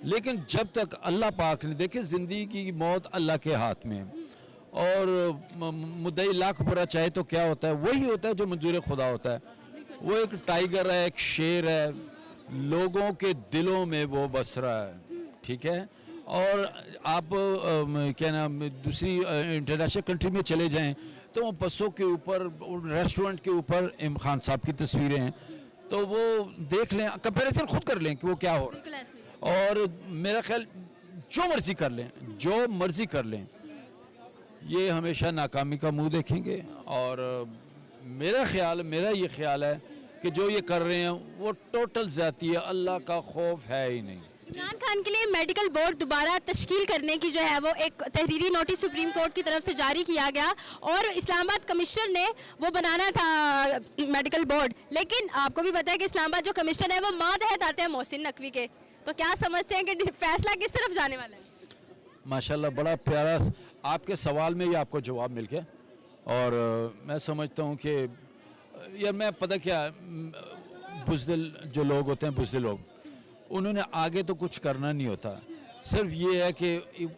[SPEAKER 6] लेकिन जब तक अल्लाह पाक ने, देखिए ज़िंदगी की मौत अल्लाह के हाथ में है और मुद्दई लाख बुरा चाहे तो क्या होता है, वही होता है जो मंजूर खुदा होता है। वो एक टाइगर है, एक शेर है, लोगों के दिलों में वो बस रहा है, ठीक है। और आप क्या नाम दूसरी इंटरनेशनल कंट्री में चले जाएं तो वो बसों के ऊपर, रेस्टोरेंट के ऊपर इमरान खान साहब की तस्वीरें हैं, तो वो देख लें, कंपैरिजन खुद कर लें कि वो क्या हो रहा है। और मेरा ख्याल जो मर्जी कर लें, जो मर्जी कर लें, ये हमेशा नाकामी का मुंह देखेंगे। और मेरा ये ख्याल है कि जो ये कर रहे हैं वो टोटल ज़्यादती है, अल्लाह का खौफ है ही नहीं।
[SPEAKER 1] इमरान खान के लिए मेडिकल बोर्ड दोबारा तश्कील करने की जो है वो एक तहरीरी नोटिस सुप्रीम कोर्ट की तरफ से जारी किया गया और इस्लामाबाद कमिश्नर ने वो बनाना था मेडिकल बोर्ड, लेकिन आपको भी पता है कि इस्लामाबाद जो कमिश्नर है वो मातहत आते हैं मोहसिन नकवी के, तो क्या समझते हैं कि फैसला किस तरफ जाने वाला है?
[SPEAKER 6] माशाल्लाह बड़ा प्यारा आपके सवाल में ही आपको जवाब मिल गया। और मैं समझता हूँ कि यार मैं पता क्या बुज़दिल जो लोग होते हैं, बुज़दिल लोग, उन्होंने आगे तो कुछ करना नहीं होता, सिर्फ ये है कि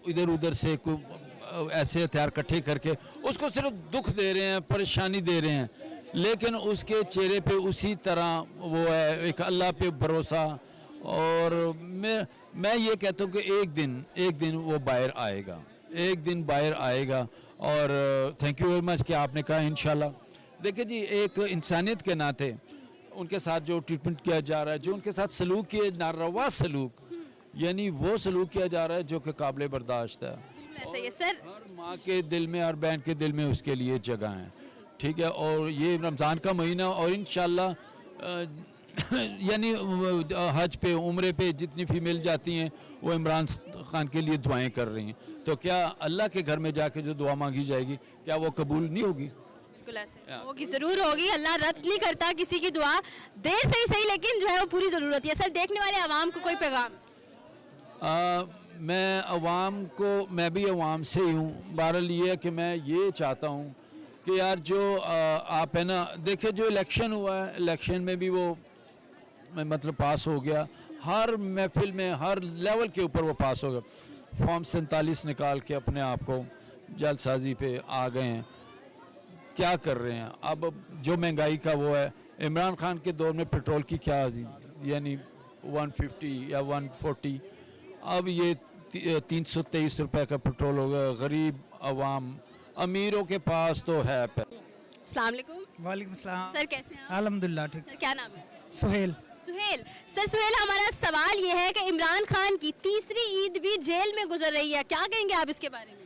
[SPEAKER 6] इधर उधर से कोई ऐसे हथियार इकट्ठे करके उसको सिर्फ दुख दे रहे हैं, परेशानी दे रहे हैं, लेकिन उसके चेहरे पे उसी तरह वो है एक अल्लाह पे भरोसा। और मैं ये कहता हूँ कि एक दिन वो बाहर आएगा, एक दिन बाहर आएगा। और थैंक यू वेरी मच कि आपने कहा इंशाल्लाह। देखिए जी, एक इंसानियत के नाते उनके साथ जो ट्रीटमेंट किया जा रहा है, जो उनके साथ सलूक किए, नारवा सलूक, यानी वो सलूक किया जा रहा है जो कि काबिल बर्दाश्त है।
[SPEAKER 1] ऐसा ही है सर।
[SPEAKER 6] हर माँ के दिल में, हर बहन के दिल में उसके लिए जगह है, ठीक है। और ये रमज़ान का महीना और इंशाल्लाह यानी हज पे, उम्रे पे जितनी फीमेल जाती हैं वो इमरान खान के लिए दुआएं कर रही हैं, तो क्या अल्लाह के घर में जाके जो दुआ मांगी जाएगी क्या वो कबूल नहीं होगी?
[SPEAKER 1] बिल्कुल ऐसे होगी, जरूर होगी। अल्लाह रद्द नहीं करता किसी की दुआ, देर से ही सही लेकिन जो है वो पूरी ज़रूर होती है। सर, देखने वाले आवाम को कोई पैगाम?
[SPEAKER 6] मैं अवाम को, मैं भी अवाम से ही हूँ, बहरहाल ये है कि मैं ये चाहता हूँ कि यार जो आप है ना, देखिए जो इलेक्शन हुआ है, इलेक्शन में भी वो मतलब पास हो गया, हर महफिल में, हर लेवल के ऊपर वो पास हो गया। फॉर्म 47 निकाल के अपने आप को जल्दसाजी पे आ गए हैं, क्या कर रहे हैं? अब जो महंगाई का वो है, इमरान खान के दौर में पेट्रोल की क्या यानी 150 या 140, अब ये 323 रुपए का पेट्रोल हो गया। गरीब आवाम, अमीरों के पास तो है।
[SPEAKER 1] अस्सलाम वालेकुम।
[SPEAKER 7] वालेकुम सलाम।
[SPEAKER 1] सर कैसे हैं आप?
[SPEAKER 7] अल्हम्दुलिल्लाह ठीक।
[SPEAKER 1] सर क्या नाम है?
[SPEAKER 7] सुहेल।
[SPEAKER 1] सुहेल। सर सुहेल, हमारा सवाल ये है कि इमरान खान की तीसरी ईद भी जेल में गुजर रही है, क्या कहेंगे आप इसके बारे में?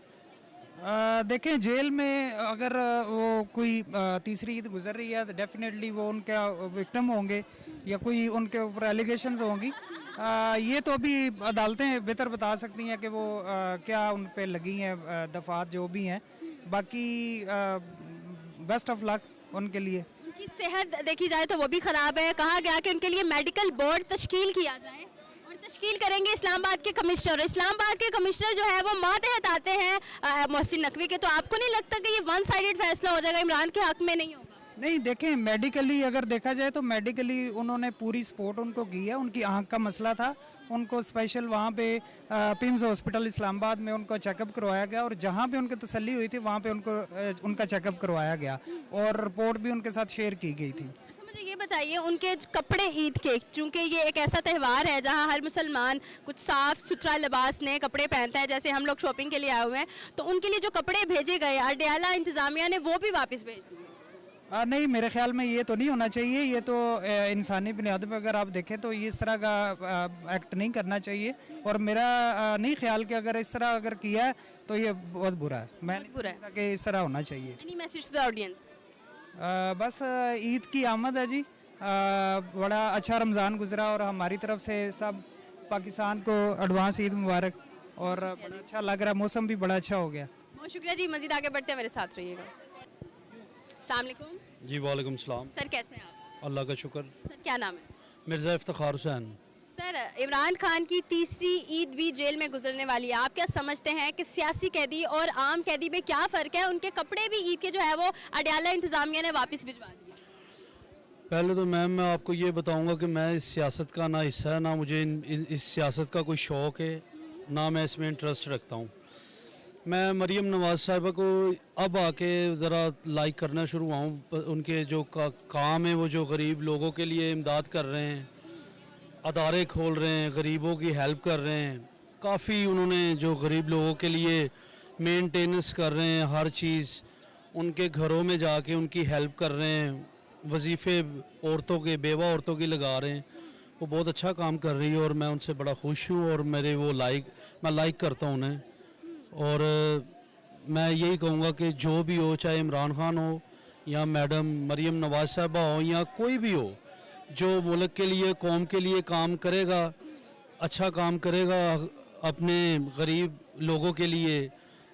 [SPEAKER 7] देखें, जेल में अगर वो कोई तीसरी ईद गुजर रही है तो डेफिनेटली वो उनके विक्टिम होंगे या कोई उनके ऊपर एलिगेशंस होंगी। ये तो अभी अदालतें बेहतर बता सकती हैं कि वो क्या उन पे लगी हैं दफात जो भी हैं। बाकी बेस्ट ऑफ लक उनके लिए।
[SPEAKER 1] उनकी सेहत देखी जाए तो वो भी ख़राब है, कहा गया कि उनके लिए मेडिकल बोर्ड तश्कील किया जाए और तश्कील करेंगे इस्लामाबाद के कमिश्नर। इस्लामाबाद के कमिश्नर जो है वो मातहत आते हैं मोहसिन नकवी के, तो आपको नहीं लगता कि ये वन साइडेड फैसला हो जाएगा, इमरान के हक में नहीं होगा?
[SPEAKER 7] नहीं, देखें मेडिकली अगर देखा जाए तो मेडिकली उन्होंने पूरी सपोर्ट उनको की है। उनकी आंख का मसला था, उनको स्पेशल वहाँ पे पिम्स हॉस्पिटल इस्लामाबाद में उनको चेकअप करवाया गया और जहाँ पे उनको तसल्ली हुई थी वहाँ पे उनको उनका चेकअप करवाया गया और रिपोर्ट भी उनके साथ शेयर की गई थी।
[SPEAKER 1] अच्छा, मुझे ये बताइए, उनके कपड़े ईद के, चूँकि ये एक ऐसा त्यौहार है जहाँ हर मुसलमान कुछ साफ़ सुथरा लिबास नए कपड़े पहनता है, जैसे हम लोग शॉपिंग के लिए आए हुए हैं, तो उनके लिए जो कपड़े भेजे गए अडयाला इंतज़ामिया ने वो भी वापस भेज दिए?
[SPEAKER 7] नहीं, मेरे ख्याल में ये तो नहीं होना चाहिए। ये तो इंसानी बुनियाद पर अगर आप देखें तो ये इस तरह का एक्ट नहीं करना चाहिए और मेरा नहीं ख्याल कि अगर इस तरह अगर किया है तो ये बहुत बुरा है। मैं नहीं समझता कि इस तरह होना चाहिए।
[SPEAKER 1] Any message to the audience?
[SPEAKER 7] बस ईद की आमद है जी, बड़ा अच्छा रमज़ान गुजरा और हमारी तरफ से सब पाकिस्तान को एडवांस ईद मुबारक। और बड़ा अच्छा लग रहा है, मौसम भी बड़ा अच्छा हो गया।
[SPEAKER 1] बहुत शुक्रिया जी, मज़ीद आगे बढ़ते हैं, मेरे साथ रहिएगा। अस्सलाम वालेकुम।
[SPEAKER 2] जी वालेकुम सलाम।
[SPEAKER 1] सर कैसे हैं आप?
[SPEAKER 2] अल्लाह का शुक्र।
[SPEAKER 1] सर क्या नाम है?
[SPEAKER 2] मिर्ज़ा इफ्तिखार हुसैन।
[SPEAKER 1] सर, इमरान खान की तीसरी ईद भी जेल में गुजरने वाली है, आप क्या समझते हैं कि सियासी कैदी और आम कैदी में क्या फ़र्क है? उनके कपड़े भी ईद के जो है वो अडयाला इंतज़ामिया ने वापस भिजवा दिए।
[SPEAKER 2] पहले तो मैम मैं आपको ये बताऊंगा कि मैं इस सियासत का ना हिस्सा है, ना मुझे इस सियासत का कोई शौक़ है, ना मैं इसमें इंटरेस्ट रखता हूँ। मैं मरीम नवाज़ साहिबा को अब आके ज़रा लाइक करना शुरू हुआ हूँ। उनके जो काम है वो जो गरीब लोगों के लिए इमदाद कर रहे हैं, अदारे खोल रहे हैं, गरीबों की हेल्प कर रहे हैं, काफ़ी उन्होंने जो गरीब लोगों के लिए मेंटेनेंस कर रहे हैं, हर चीज़ उनके घरों में जाके उनकी हेल्प कर रहे हैं, वजीफ़े औरतों के, बेवा औरतों की लगा रहे हैं। वो बहुत अच्छा काम कर रही है और मैं उनसे बड़ा खुश हूँ और मेरे वो मैं लाइक करता हूँ उन्हें। और मैं यही कहूँगा कि जो भी हो, चाहे इमरान खान हो या मैडम मरीम नवाज़ साहिबा हो या कोई भी हो,
[SPEAKER 8] जो मुल्क के लिए कौम के लिए काम करेगा, अच्छा काम करेगा अपने गरीब लोगों के लिए,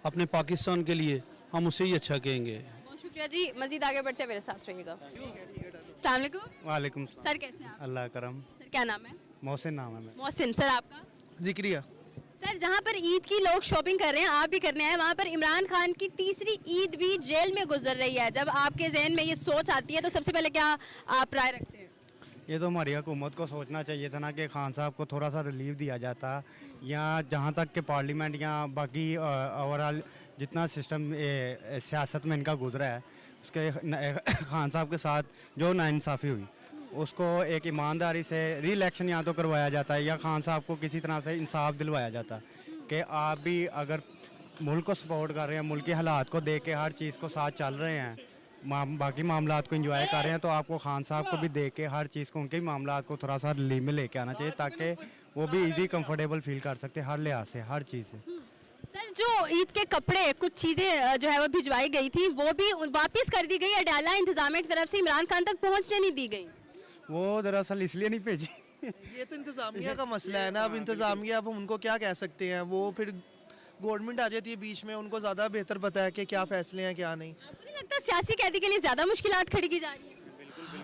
[SPEAKER 8] अपने पाकिस्तान के लिए, हम उसे ही अच्छा कहेंगे।
[SPEAKER 1] बहुत शुक्रिया जी, मजीद आगे बढ़ते हैं, मेरे साथ रहिएगा। अस्सलाम वालेकुम।
[SPEAKER 9] वालेकुम
[SPEAKER 1] सर कैसे हैं आप?
[SPEAKER 9] अल्लाह करम।
[SPEAKER 1] सर क्या नाम है?
[SPEAKER 9] मोहसिन नाम है मेरा।
[SPEAKER 1] मोहसिन। सर आपका?
[SPEAKER 9] जिक्रिया।
[SPEAKER 1] सर जहाँ पर ईद की लोग शॉपिंग कर रहे हैं, आप भी करने आए, वहाँ पर इमरान खान की तीसरी ईद भी जेल में गुजर रही है। जब आपके जहन में ये सोच आती है तो सबसे पहले क्या आप राय रखते हैं?
[SPEAKER 9] ये तो हमारी हुकूमत को सोचना चाहिए था ना कि खान साहब को थोड़ा सा रिलीफ दिया जाता, या जहाँ तक कि पार्लियामेंट या बाकी ओवरऑल जितना सिस्टम सियासत में इनका गुजरा है, उसके खान साहब के साथ जो नाइंसाफ़ी हुई उसको एक ईमानदारी से री इलेक्शन या तो करवाया जाता है, या खान साहब को किसी तरह से इंसाफ दिलवाया जाता कि आप भी अगर मुल्क को सपोर्ट कर रहे हैं, मुल्क के हालात को देख के हर चीज़ को साथ चल रहे हैं, बाकी मामलात को एंजॉय कर रहे हैं, तो आपको खान साहब को भी देख के हर चीज़ को, उनके मामलात को थोड़ा सा रिलीफ में लेके आना चाहिए, ताकि वो भी इजी कंफर्टेबल फील कर सकते हर लिहाज से, हर चीज़ से।
[SPEAKER 1] सर जो ईद के कपड़े कुछ चीज़ें जो है वो भिजवाई गई थी, वो भी वापस कर दी गई। अडाला इंतजामिया की तरफ से इमरान खान तक पहुँचने नहीं दी गई।
[SPEAKER 9] वो दरअसल इसलिए नहीं भेजी।
[SPEAKER 10] ये तो इंतज़ामिया का मसला है ना। अब इंतज़ामिया, अब उनको क्या कह सकते हैं, वो फिर गवर्नमेंट आ जाती है बीच में, उनको ज़्यादा बेहतर पता है कि क्या फ़ैसले हैं क्या नहीं।
[SPEAKER 1] आपको नहीं लगता सियासी कैदी के लिए ज़्यादा मुश्किलात खड़ी की जा रही है?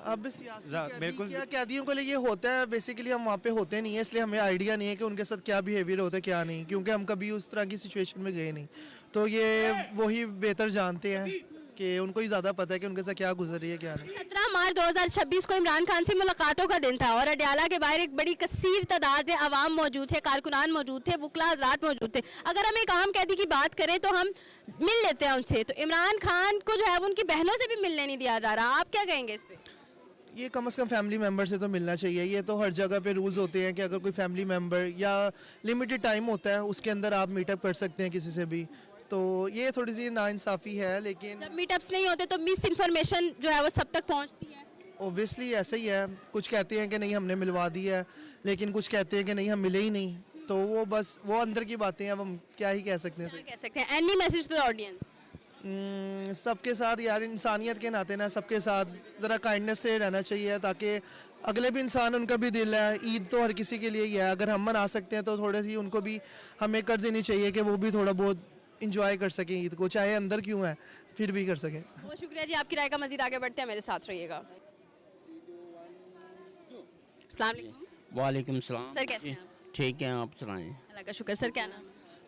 [SPEAKER 10] अब सियासी कैदियों के लिए ये होता है, बेसिकली हम वहाँ पे होते नहीं है, इसलिए हमें आइडिया नहीं है कि उनके साथ क्या बिहेवियर होता है क्या नहीं, क्योंकि हम कभी उस तरह की सिचुएशन में गए नहीं। तो ये वही बेहतर जानते हैं कि उनको ही ज़्यादा पता है कि उनके साथ क्या गुजर रही है क्या नहीं।
[SPEAKER 1] 17 मार्च 2026 को इमरान खान से मुलाकातों का दिन था और अडयाला के बाहर एक बड़ी कसीर तादाद में आवाम मौजूद थे, कारकुनान मौजूद थे, वकला हज़रात मौजूद थे। अगर हम एक आम कैदी की बात करें तो हम मिल लेते हैं उनसे, तो इमरान खान को जो है वो उनकी बहनों से भी मिलने नहीं दिया जा रहा। आप क्या कहेंगे इस पर?
[SPEAKER 10] ये कम से कम फैमिली मेम्बर से तो मिलना चाहिए। ये तो हर जगह पे रूल्स होते हैं कि अगर कोई फैमिली मेम्बर या लिमिटेड टाइम होता है उसके अंदर आप मीटअप कर सकते हैं किसी से भी, तो ये थोड़ी सी नाइंसाफ़ी है। लेकिन
[SPEAKER 1] जब मीटअप्स नहीं होते तो मिस इन्फॉर्मेशन जो है वो सब तक पहुंचती है।
[SPEAKER 10] ओब्वियसली ऐसा ही है, कुछ कहते हैं कि नहीं हमने मिलवा दी है, लेकिन कुछ कहते हैं कि नहीं हम मिले ही नहीं, तो वो बस वो अंदर की बातें हैं, अब हम क्या ही कह सकते हैं।
[SPEAKER 1] क्या कह सकते हैं? Any message to the audience?
[SPEAKER 10] सबके साथ यार इंसानियत के नाते ना सबके साथ ज़रा काइंडनेस से रहना चाहिए, ताकि अगले भी इंसान, उनका भी दिल है। ईद तो हर किसी के लिए ही है, अगर हम मना सकते हैं तो थोड़ी सी उनको भी हमें कर देनी चाहिए कि वो भी थोड़ा बहुत इंजॉय कर सकें ईद को, चाहे अंदर क्यों है फिर भी कर सकें।
[SPEAKER 1] बहुत शुक्रिया जी, आपकी राय का मजीद आगे बढ़ते हैं, मेरे साथ रहिएगा। अस्सलाम वालेकुम।
[SPEAKER 11] वालेकुम सलाम।
[SPEAKER 1] सर कैसे हैं आप?
[SPEAKER 11] ठीक है, आप सुनाएं।
[SPEAKER 1] अल्लाह का शुक्र। सर क्या नाम?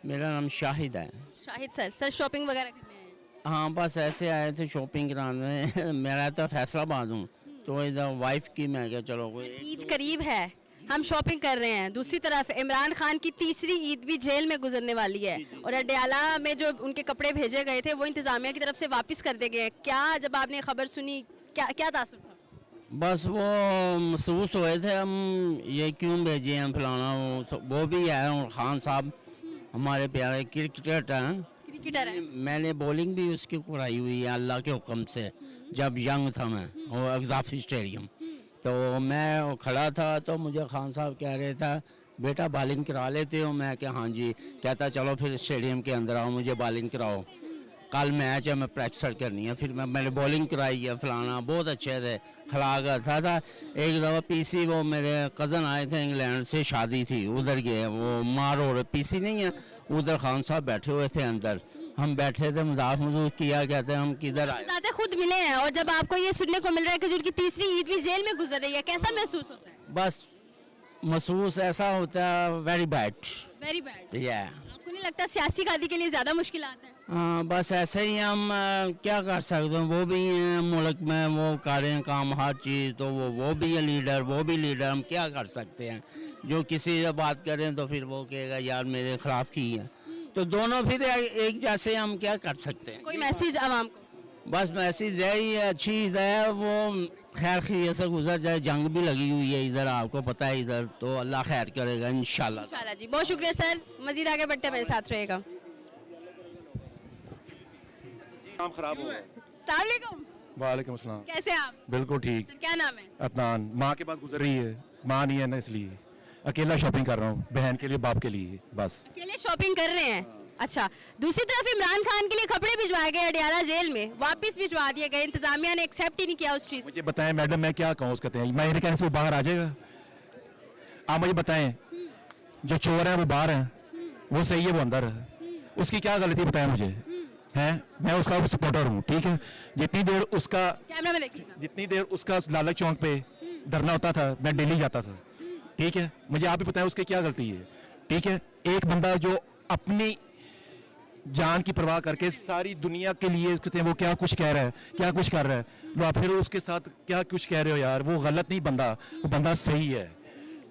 [SPEAKER 11] मेरा नाम शाहिद है।
[SPEAKER 1] शाहिद सर। सर शॉपिंग वगैरह करने आए हैं?
[SPEAKER 11] हाँ, बस ऐसे आए थे शॉपिंग कराने। मेरा तो फैसलाबाद हूँ, तो इधर वाइफ की मैं क्या चलो कोई
[SPEAKER 1] ईद करीब है, हम शॉपिंग कर रहे हैं। दूसरी तरफ इमरान खान की तीसरी ईद भी जेल में गुजरने वाली है और अडयाला में जो उनके कपड़े भेजे गए थे वो इंतजामिया की तरफ से वापस कर दिए गए। क्या जब आपने खबर सुनी क्या क्या तासुर था?
[SPEAKER 11] बस वो महसूस हुए थे हम ये क्यों भेजे हैं फलाना, वो भी है। और खान साहब हमारे प्यारे क्रिकेटर हैं, मैंने बॉलिंग भी उसकी कराई हुई है अल्लाह के हुक्म से। जब यंग था मैं वो अगजाफी स्टेडियम, तो मैं खड़ा था तो मुझे खान साहब कह रहे था बेटा बॉलिंग करा लेते हो? मैं क्या हाँ जी। कहता चलो फिर स्टेडियम के अंदर आओ, मुझे बॉलिंग कराओ, कल मैच है, मैं प्रैक्टिस करनी है। फिर मैंने बॉलिंग कराई है फलाना, बहुत अच्छे थे, खिला कर था। एक दफ़ा पीसी वो मेरे कज़न आए थे इंग्लैंड से, शादी थी, उधर गए, वो मार हो रहे, पीसी नहीं है उधर, खान साहब बैठे हुए थे अंदर, हम बैठे थे, मजाक मजूक किया, कहते हैं हम किधर आए।
[SPEAKER 1] ज़्यादा खुद मिले हैं और जब आपको ये सुनने को मिल रहा है कि जो उनकी तीसरी ईद भी जेल में गुजर रही है, कैसा महसूस होता है?
[SPEAKER 11] बस महसूस ऐसा होता है वेरी बैड।
[SPEAKER 1] Very bad.
[SPEAKER 11] आपको
[SPEAKER 1] नहीं लगता सियासी कैदी के लिए ज़्यादा मुश्किल आता है?
[SPEAKER 11] हाँ, बस ऐसे ही हम क्या कर सकते हैं, वो भी हैं मुल्क में, वो करें काम हर चीज़, तो वो भी है लीडर, वो भी लीडर, हम क्या कर सकते हैं। जो किसी से बात करें तो फिर वो कहेगा यार मेरे खिलाफ की है, तो दोनों फिर एक जैसे, हम क्या कर सकते हैं।
[SPEAKER 1] कोई मैसेज आवाम को?
[SPEAKER 11] बस मैसेज है ही अच्छी चीज़ है, वो खैर खैरियत से गुजर जाए। जंग भी लगी हुई है इधर, आपको पता है इधर, तो अल्लाह खैर करेगा इंशाल्लाह।
[SPEAKER 1] इंशाल्लाह जी, बहुत शुक्रिया सर, मजीद आगे बढ़ते हैं, मेरे साथ रहेगा।
[SPEAKER 12] काम खराब हो गया।
[SPEAKER 1] अस्सलाम वालेकुम।
[SPEAKER 12] वालेकुम अस्सलाम।
[SPEAKER 1] कैसे हैं आप?
[SPEAKER 12] बिल्कुल ठीक।
[SPEAKER 1] सर क्या नाम है?
[SPEAKER 12] अदनान। माँ के बाद गुजर रही है, माँ नहीं है ना, इसलिए अकेला शॉपिंग कर रहा हूँ, बहन के लिए बाप के लिए, बस
[SPEAKER 1] अकेले शॉपिंग कर रहे हैं? अच्छा, दूसरी तरफ इमरान खान के लिए कपड़े भिजवाए गए अडयाला जेल में, वापस भिजवा दिए गए, इंतजामिया ने एक्सेप्ट ही नहीं किया उस चीज।
[SPEAKER 12] मुझे बताएं मैडम, मैं क्या कहूँ उसके हैं, मेरे कहने से वो बाहर आ जाएगा? आप मुझे बताएं, जो चोर है वो बाहर है, वो सही है वो अंदर है, उसकी क्या गलती बताएं मुझे? हैं, मैं उसका सपोर्टर हूँ, ठीक है। जितनी देर उसका
[SPEAKER 1] कैमरा में देखिएगा,
[SPEAKER 12] जितनी देर उसका लाला चौक पे धरना होता था, मैं डेली जाता था, ठीक है। मुझे आप ही बताएं उसकी क्या गलती है, ठीक है। एक बंदा जो अपनी जान की परवाह करके सारी दुनिया के लिए कहते हैं, वो क्या कुछ कह रहा है, क्या कुछ कर रहा है, लो आप फिर उसके साथ क्या कुछ कह रहे हो यार? वो गलत नहीं बंदा, वो बंदा सही है,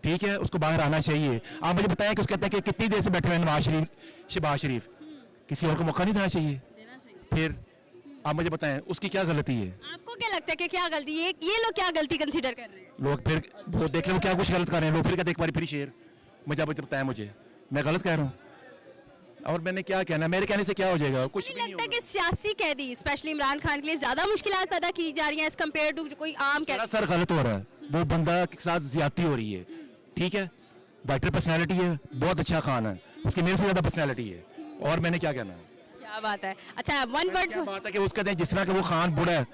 [SPEAKER 12] ठीक है। उसको बाहर आना चाहिए। आप मुझे बताएं कि उसके कहते हैं कि कितनी देर से बैठे हुए नवाज शरीफ, शहबाज शरीफ, किसी और को मौका नहीं देना चाहिए? फिर आप मुझे बताएं उसकी क्या गलती है?
[SPEAKER 1] आपको क्या लगता है कि क्या गलती है, ये लोग क्या गलती कंसीडर कर रहे हैं?
[SPEAKER 12] लोग फिर वो देख रहे हो क्या कुछ गलत कर रहे हैं, लोग फिर कहते एक बार फिर शेर। मुझे आप बताएं, मुझे मैं गलत कह रहा हूँ? और मैंने क्या कहना, मेरे कहने से क्या हो जाएगा? कुछ भी नहीं
[SPEAKER 1] लगता है कि सियासी कैदी स्पेशली इमरान खान के लिए ज्यादा मुश्किलात पैदा की जा रही हैं एज कम्पेयर टू कोई आम कैदी।
[SPEAKER 12] सर गलत हो रहा है, वो बंदा के साथ ज्यादती हो रही है, ठीक है। वाइटर पर्सनैलिटी है, बहुत अच्छा खान है, उसकी मेरे से ज्यादा पर्सनैलिटी है, और मैंने क्या कहना है?
[SPEAKER 1] क्या बात है। अच्छा, वन वर्ड
[SPEAKER 12] बात है कि उसका जिस तरह का वो खान बुढ़ा है,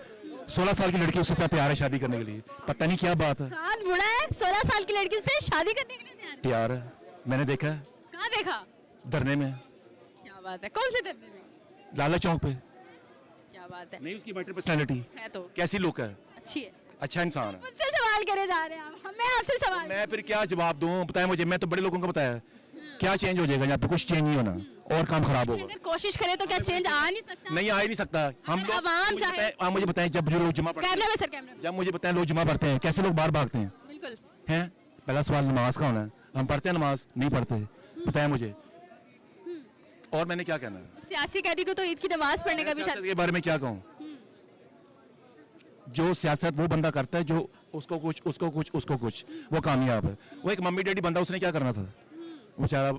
[SPEAKER 12] 16 साल की लड़की उसके साथ तैयार है शादी करने के लिए, पता नहीं क्या बात है।
[SPEAKER 1] खान बुढ़ा है, 16 साल की लड़की से शादी करने के लिए
[SPEAKER 12] तैयार है, मैंने देखा है।
[SPEAKER 1] कहाँ देखा?
[SPEAKER 12] धरने में।
[SPEAKER 1] क्या बात है, कौन से धरने में?
[SPEAKER 12] लाला चौक पे।
[SPEAKER 1] क्या बात है।
[SPEAKER 12] नहीं, उसकी वाइटर पर्सनैलिटी
[SPEAKER 1] है तो
[SPEAKER 12] कैसी लुक है,
[SPEAKER 1] अच्छी है,
[SPEAKER 12] अच्छा इंसान है।
[SPEAKER 1] मुझसे सवाल करे जा रहे हैं आप, मैं आपसे सवाल।
[SPEAKER 12] मैं फिर क्या जवाब दूं, बताएं मुझे। मैं तो बड़े लोगों को बताया, क्या चेंज हो जाएगा यहाँ पे? कुछ चेंज नहीं होना, और काम खराब होगा।
[SPEAKER 1] अगर कोशिश करें तो क्या चेंज आ नहीं सकता?
[SPEAKER 12] नहीं, आ ही नहीं सकता। हम लोग
[SPEAKER 1] आवाम चाहे,
[SPEAKER 12] आप मुझे बताएं, जब जो लोग जुमा पढ़ते
[SPEAKER 1] कैमरा में सर, कैमरा में।
[SPEAKER 12] जब मुझे बताएं लोग जुमा पढ़ते हैं, कैसे लोग बाहर भागते हैं?
[SPEAKER 1] बिल्कुल
[SPEAKER 12] हैं। पहला सवाल नमाज का होना है, हम पढ़ते हैं नमाज? नहीं पढ़ते, बताएं मुझे। और मैंने क्या कहना है?
[SPEAKER 1] सियासी कैदी को तो ईद की नमाज पढ़ने का भी
[SPEAKER 12] सियासत के बारे में क्या कहूँ? जो सियासत वो बंदा करता है, जो उसको कुछ उसको कुछ उसको कुछ, वो कामयाब है। वो एक मम्मी डैडी बंदा, उसने क्या करना था बेचारा,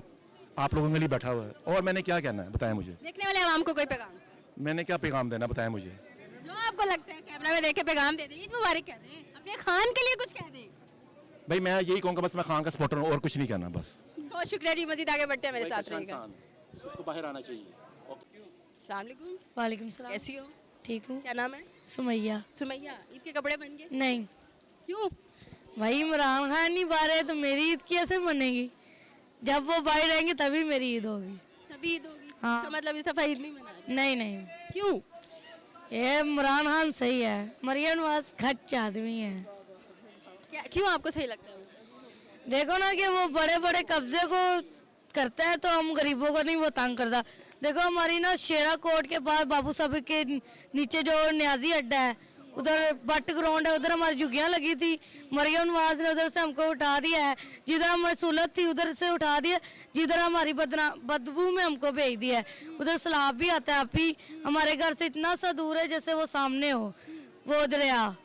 [SPEAKER 12] आप लोगों के लिए बैठा हुआ है। और मैंने क्या कहना है, बताएं मुझे।
[SPEAKER 1] देखने वाले आवाम को कोई पैगाम?
[SPEAKER 12] मैंने क्या पैगाम देना, बताएं मुझे।
[SPEAKER 1] जो आपको लगता है कैमरा में देख के पैगाम दे दें, ईद मुबारक कह दें, अपने खान के लिए कुछ कह दें।
[SPEAKER 12] भाई मैं यही कहूँगा, बस मैं खान का सपोर्टर हूँ, और कुछ नहीं कहना बस।
[SPEAKER 1] बहुत शुक्रिया जी, मजीद आगे बढ़ते हैं, मेरे साथ रहिएगा।
[SPEAKER 12] उसको बाहर आना चाहिए।
[SPEAKER 1] अस्सलाम वालेकुम।
[SPEAKER 13] वालेकुम सलाम।
[SPEAKER 1] कैसी हो?
[SPEAKER 13] ठीक हूँ।
[SPEAKER 1] क्या नाम है?
[SPEAKER 13] सुमैया।
[SPEAKER 1] सुमैया, ईद के कपड़े बन गए?
[SPEAKER 13] नहीं।
[SPEAKER 1] क्यों?
[SPEAKER 13] भाई इमरान खान नहीं पा रहे तो मेरी ईद कैसे बनेगी? जब वो भाई रहेंगे तभी मेरी ईद होगी।
[SPEAKER 1] तभी ईद होगी?
[SPEAKER 13] हाँ।
[SPEAKER 1] इसका मतलब इस दफा ईद नहीं मना रहे?
[SPEAKER 13] नहीं नहीं।
[SPEAKER 1] क्यों?
[SPEAKER 13] ये इमरान खान सही है, मरियम नवाज खच्च आदमी है।
[SPEAKER 1] क्या, क्यों आपको सही लगता है वो?
[SPEAKER 13] देखो ना कि वो बड़े बड़े कब्जे को करता है, तो हम गरीबों को नहीं वो तंग करता। देखो हमारी ना शेरा कोट के पास बाबू साहब के नीचे जो न्याजी अड्डा है, उधर बट ग्राउंड है, उधर हमारी झुग्गियाँ लगी थी, मरियम नवाज ने उधर से हमको उठा दिया है। जिधर हमारी सहूलत थी उधर से उठा दिया, जिधर हमारी बदबू में हमको भेज दिया है। उधर सैलाब भी आता है, आप ही हमारे घर से इतना सा दूर है जैसे वो सामने हो वो दरिया।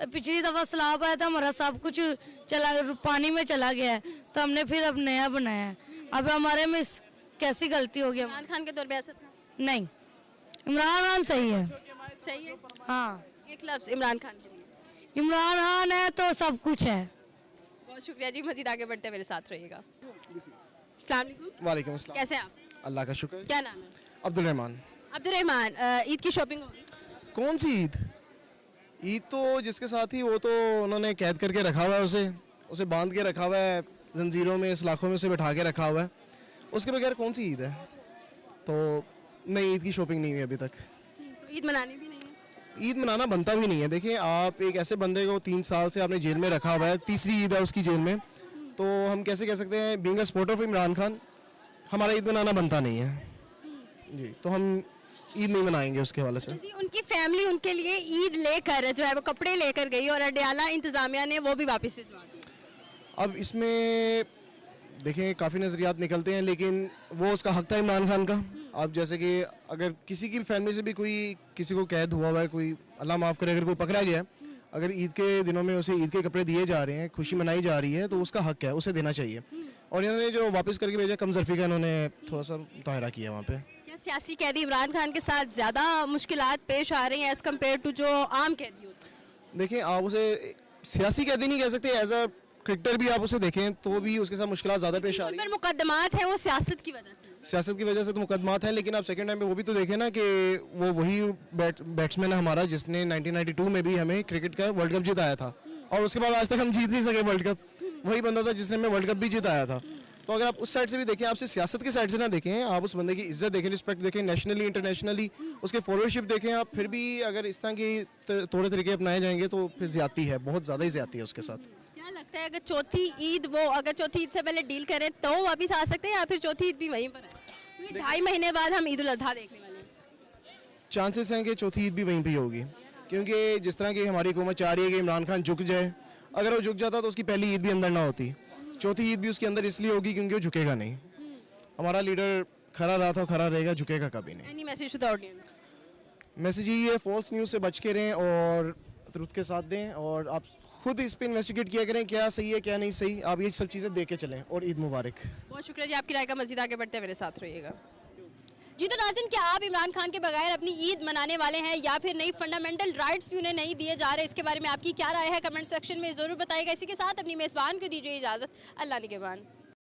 [SPEAKER 13] पिछली दफ़ा सैलाब आया था, हमारा सब कुछ चला पानी में चला गया है, तो हमने फिर अब नया बनाया है। अब हमारे में कैसी गलती हो गई?
[SPEAKER 1] इमरान खान के दौर में ऐसा था?
[SPEAKER 13] नहीं, इमरान खान सही है।
[SPEAKER 1] सही है?
[SPEAKER 13] हाँ।
[SPEAKER 1] एक लफ्ज इमरान खान के लिए।
[SPEAKER 13] इमरान खान है तो सब कुछ है।
[SPEAKER 1] बहुत शुक्रिया जी, मजीद आगे बढ़ते मेरे साथ रहिएगा। अस्सलाम वालेकुम।
[SPEAKER 14] वालेकुम अस्सलाम।
[SPEAKER 1] कैसे हैं आप?
[SPEAKER 14] अल्लाह का शुक्र।
[SPEAKER 1] क्या नाम है?
[SPEAKER 14] अब्दुल रहमान।
[SPEAKER 1] अब्दुल रहमान, ईद की शॉपिंग होगी?
[SPEAKER 14] कौन सी ईद? ईद तो जिसके साथ ही वो तो उन्होंने कैद करके रखा हुआ है, उसे बांध के रखा हुआ है, जंजीरों में सलाखों में उसे बैठा के रखा हुआ है। उसके बगैर कौन सी ईद है? तो नहीं, ईद की शॉपिंग नहीं हुई अभी तक।
[SPEAKER 1] तो ईद मनानी भी नहीं है?
[SPEAKER 14] ईद मनाना बनता भी नहीं है। देखिए आप एक ऐसे बंदे को 3 साल से आपने जेल में रखा हुआ है, तीसरी ईद है उसकी जेल में, तो हम कैसे कह सकते हैं being a supporter of Imran Khan हमारा ईद मनाना बनता नहीं है जी। तो हम ईद नहीं मनाएंगे उसके हवाले से।
[SPEAKER 1] जी, उनकी फैमिली उनके लिए ईद लेकर जो है वो कपड़े लेकर गई और अडयाला इंतजामिया ने वो भी वापस भिजवा दिए।
[SPEAKER 14] अब इसमें देखें काफ़ी नज़रियात निकलते हैं, लेकिन वो उसका हक था इमरान खान का। अब जैसे कि अगर किसी की फैमिली से भी कोई किसी को कैद हुआ हुआ है, कोई अल्लाह माफ़ करे अगर कोई पकड़ा गया, अगर ईद के दिनों में उसे ईद के कपड़े दिए जा रहे हैं, खुशी मनाई जा रही है, तो उसका हक है, उसे देना चाहिए। और इन्होंने जो वापस करके भेजा कम ज़रफ़ी का, इन्होंने थोड़ा सा मुताहरा किया वहाँ पे।
[SPEAKER 1] क्या सियासी कैदी इमरान खान के साथ ज़्यादा मुश्किलात पेश आ रही हैं एज़ कम्पेयर टू जो आम कैदी होते हैं?
[SPEAKER 14] देखिए आप उसे सियासी कैदी नहीं कह सकते, एज अ क्रिकेटर भी आप उसे देखें तो भी उसके साथ मुश्किलात ज़्यादा पेश आ रही है।
[SPEAKER 1] मुकदमात हैं वो सियासत की वजह से।
[SPEAKER 14] सियासत की वजह से तो मुकदमात हैं, लेकिन आप सेकंड टाइम पे वो भी तो देखें ना कि वो वही बैट्समैन है हमारा जिसने 1992 में भी हमें क्रिकेट का वर्ल्ड कप जिताया था, और उसके बाद आज तक हम जीत नहीं सके वर्ल्ड कप। वही बंदा था जिसने हमें वर्ल्ड कप भी जिताया था। तो अगर आप उस साइड से भी देखें, आप सिर्फ सियासत की साइड से ना देखें, आप उस बंदे की इज्जत देखें, रिस्पेक्ट देखें, नेशनली इंटरनेशनली उसके फॉलोअरशिप देखें आप, फिर भी अगर इस तरह के थोड़े तरीके अपनाए जाएंगे तो फिर ज्यादती है, बहुत ज़्यादा ही ज्यादती है उसके साथ।
[SPEAKER 1] क्या लगता है अगर चौथी ईद वो अगर चौथी ईद से पहले डील करें तो वापिस आ सकते हैं, या फिर चौथी ईद भी वहीं पर है? क्योंकि 2.5 महीने बाद हम ईद उल अजहा देखने वाले हैं।
[SPEAKER 14] चांसेस हैं कि चौथी ईद भी वहीं पे होगी, क्योंकि जिस तरह की हमारी हुकूमत चाह रही है कि इमरान खान झुक जाए, अगर वो झुक जाता तो उसकी पहली ईद भी अंदर ना होती, चौथी ईद भी उसके अंदर इसलिए होगी क्योंकि वो झुकेगा नहीं। हमारा लीडर खड़ा रहा था, खड़ा रहेगा, झुकेगा कभी नहीं।
[SPEAKER 1] Any message to the audience?
[SPEAKER 14] Message यही है, फॉल्स न्यूज़ से बच के रहें और ट्रुथ के साथ दें, और आप खुद इस पे इन्वेस्टिगेट किया करें क्या सही है क्या नहीं सही, आप ये सब चीज़ें देख के चलें। और ईद मुबारक।
[SPEAKER 1] बहुत शुक्रिया जी, आपकी राय का मज़ीद आगे बढ़ते मेरे साथ रहिएगा जी। तो नाज़रीन, क्या आप इमरान खान के बगैर अपनी ईद मनाने वाले हैं या फिर नई फंडामेंटल राइट्स भी उन्हें नहीं दिए जा रहे? इसके बारे में आपकी क्या राय है कमेंट सेक्शन में ज़रूर बताइएगा। इसी के साथ अपनी मेज़बान को दीजिए इजाज़त। अल्लाह निगहबान।